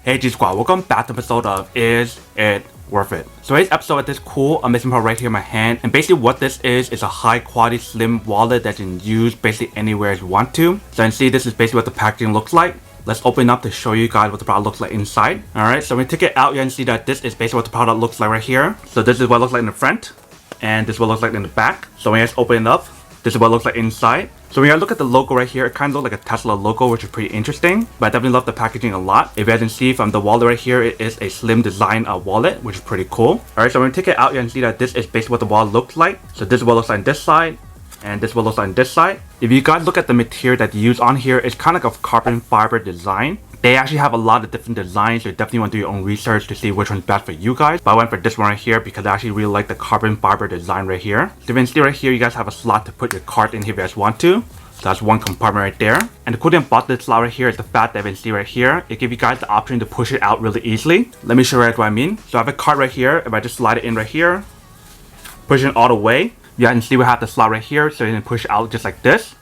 Hey G Squad, welcome back to an episode of Is It Worth It? So today's episode is this cool amazing part right here in my hand, and basically what this is a high quality slim wallet that you can use basically anywhere you want to. So you can see this is basically what the packaging looks like. Let's open up to show you guys what the product looks like inside. Alright, so when we take it out, you can see that this is basically what the product looks like right here. So this is what it looks like in the front, and this is what it looks like in the back. So when you guys open it up, this is what it looks like inside. So when you look at the logo right here, it kind of looks like a Tesla logo, which is pretty interesting. But I definitely love the packaging a lot. If you guys can see from the wallet right here, it is a slim design wallet, which is pretty cool. Alright, so when you take it out, you can see that this is basically what the wallet looks like. So this is what it looks like on this side, and this is what it looks like on this side. If you guys look at the material that you use on here, it's kind of like a carbon fiber design. They actually have a lot of different designs, so you definitely want to do your own research to see which one's best for you guys. But I went for this one right here because I actually really like the carbon fiber design right here. So you can see right here, you guys have a slot to put your card in here if you guys want to. So that's one compartment right there. And the cool thing about this slot right here is the fact that you can see right here, it gives you guys the option to push it out really easily. Let me show you guys what I mean. So I have a card right here. If I just slide it in right here, push it all the way, you guys can see we have the slot right here, so you can push it out just like this.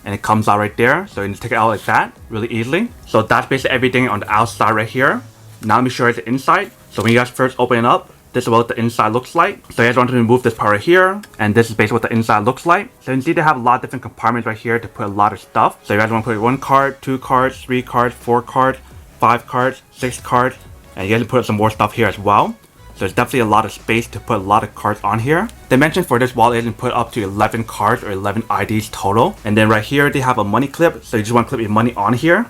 And it comes out right there, so you can take it out like that really easily. So that's basically everything on the outside right here. Now let me show you the inside. So when you guys first open it up, this is what the inside looks like. So you guys want to remove this part right here, and this is basically what the inside looks like. So you can see they have a lot of different compartments right here to put a lot of stuff. So you guys want to put 1 card, 2 cards, 3 cards, 4 cards, 5 cards, 6 cards, and you guys can put some more stuff here as well. So there's definitely a lot of space to put a lot of cards on here. Dimensions for this wallet is you can put up to 11 cards or 11 IDs total. And then right here, they have a money clip. So you just want to clip your money on here.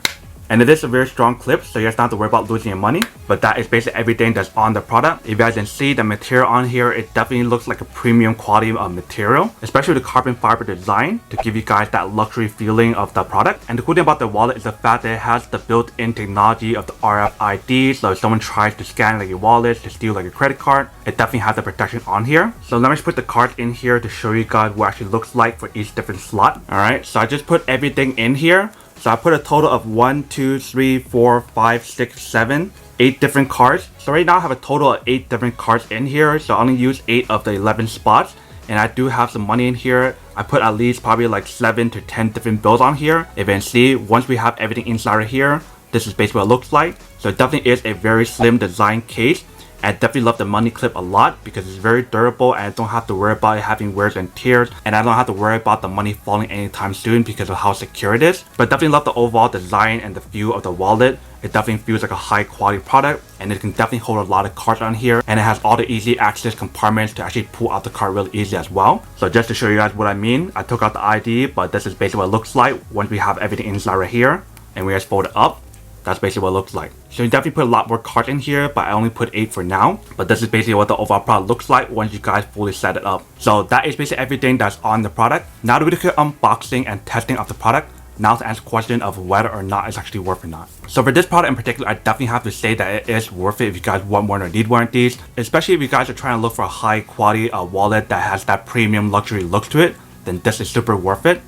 And it is a very strong clip, so you guys don't have to worry about losing your money. But that is basically everything that's on the product. If you guys can see the material on here, it definitely looks like a premium quality of material, especially the carbon fiber design to give you guys that luxury feeling of the product. And the cool thing about the wallet is the fact that it has the built-in technology of the RFID, so if someone tries to scan like your wallet to steal like a credit card, it definitely has the protection on here. So let me just put the cards in here to show you guys what it actually looks like for each different slot. Alright, so I just put everything in here. So I put a total of 1, 2, 3, 4, 5, 6, 7, 8 different cards. So right now I have a total of 8 different cards in here. So I only use 8 of the 11 spots. And I do have some money in here. I put at least probably like 7 to 10 different bills on here. If you can see, once we have everything inside right here, this is basically what it looks like. So it definitely is a very slim design case. I definitely love the money clip a lot because it's very durable and I don't have to worry about it having wears and tears, and I don't have to worry about the money falling anytime soon because of how secure it is. But definitely love the overall design and the feel of the wallet. It definitely feels like a high quality product, and it can definitely hold a lot of cards on here, and it has all the easy access compartments to actually pull out the card really easy as well. So just to show you guys what I mean, I took out the ID, but this is basically what it looks like once we have everything inside right here and we just fold it up. That's basically what it looks like. So you definitely put a lot more cards in here, but I only put 8 for now. But this is basically what the overall product looks like once you guys fully set it up. So that is basically everything that's on the product. Now that we do unboxing and testing of the product, now to answer the question of whether or not it's actually worth it or not. So for this product in particular, I definitely have to say that it is worth it if you guys want one or need one of these. Especially if you guys are trying to look for a high quality wallet that has that premium luxury look to it, then this is super worth it.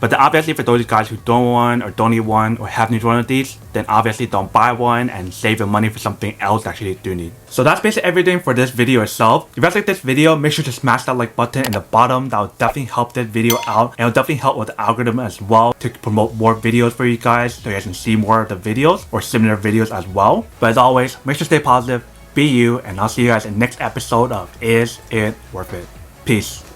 But then obviously for those guys who don't want or don't need one or have need one of these, then obviously don't buy one and save your money for something else that you do need. So that's basically everything for this video itself. If you guys like this video, make sure to smash that like button in the bottom. That will definitely help this video out, and it will definitely help with the algorithm as well to promote more videos for you guys so you guys can see more of the videos or similar videos as well. But as always, make sure to stay positive, be you, and I'll see you guys in the next episode of Is It Worth It? Peace.